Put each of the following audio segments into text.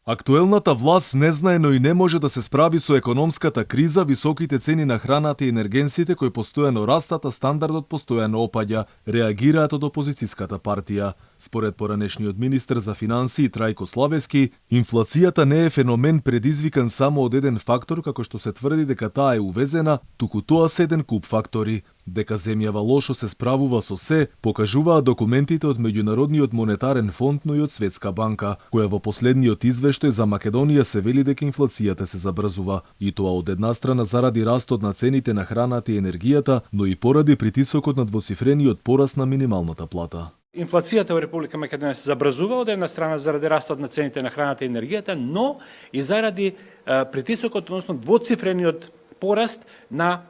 Актуелната власт не знае, но и не може да се справи со економската криза, високите цени на храната и енергенсите кои постојано растат, а стандардот постојано опаѓа, реагираат од опозицијската партија. Според поранешниот министер за финансии Трајко Славески, инфлацијата не е феномен предизвикан само од еден фактор, како што се тврди дека таа е увезена, туку тоа се еден куп фактори. Дека земјава лошо се справува со се, покажуваат документите од Меѓународниот монетарен фонд, но и од Светска банка, која во последниот извештај за Македонија се вели дека инфлацијата се забрзува, и тоа од една страна заради растот на цените на храната и енергијата, но и поради притисокот на двоцифрениот пораст на минималната плата. Инфлацијата во Република Македонија се забрзува од една страна заради растот на цените на храната и енергијата, но и заради притисокот, односно двоцифрениот пораст на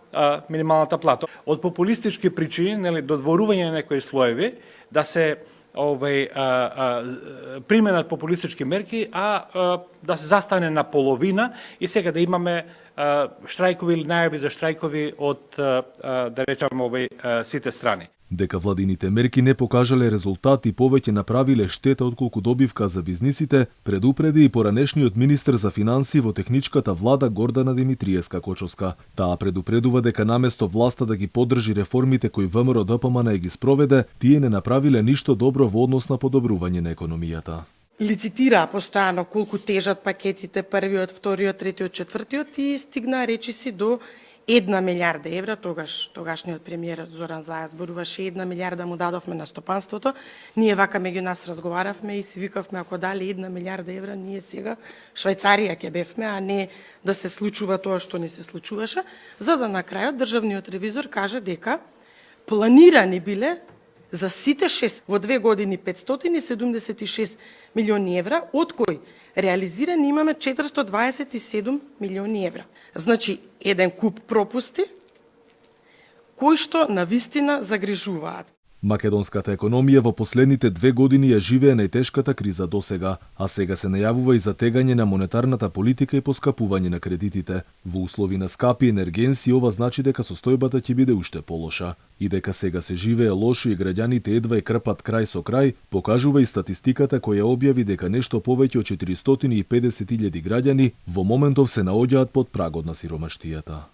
минималната плата. Од популистички причини, додворување на некои слоеви, да се применат популистички мерки, да се застане на половина и сега да имаме штрајкови или најави за штрајкови од, да речеме, сите страни. Дека владините мерки не покажале резултат и повеќе направиле штета отколку добивка за бизнисите, предупреди и поранешниот министер за финансии во техничката влада Гордана Димитриевска-Кочовска. Таа предупредува дека наместо власта да ги поддржи реформите кои ВМРО ДПМН ги спроведе, тие не направиле ништо добро во однос на подобрување на економијата. Лицитира постојано колку тежат пакетите, првиот, вториот, третиот, четвртиот и стигна речиси до 1 милиарда евра, тогашниот премиер Зоран Заев зборуваше 1 милиарда му дадовме на стопанството. Ние вака меѓу нас разговаравме и си викавме ако дали 1 милиарда евра, ние сега Швајцарија ќе бевме, а не да се случува тоа што не се случуваше, за да на крајот државниот ревизор каже дека планирани биле за сите 6 во 2 години 576 милиони евра, од кои реализирани имаме 427 милиони евра. Значи, еден куп пропусти кои што навистина загрижуваат. Македонската економија во последните 2 години ја живее најтешката криза досега, а сега се најавува и затегање на монетарната политика и поскапување на кредитите. Во услови на скапи енергенси ова значи дека состојбата ќе биде уште полоша. И дека сега се живее лошо и граѓаните едва и крпат крај со крај, покажува и статистиката која објави дека нешто повеќе од 450.000 граѓани во моментов се наоѓаат под прагот на сиромаштијата.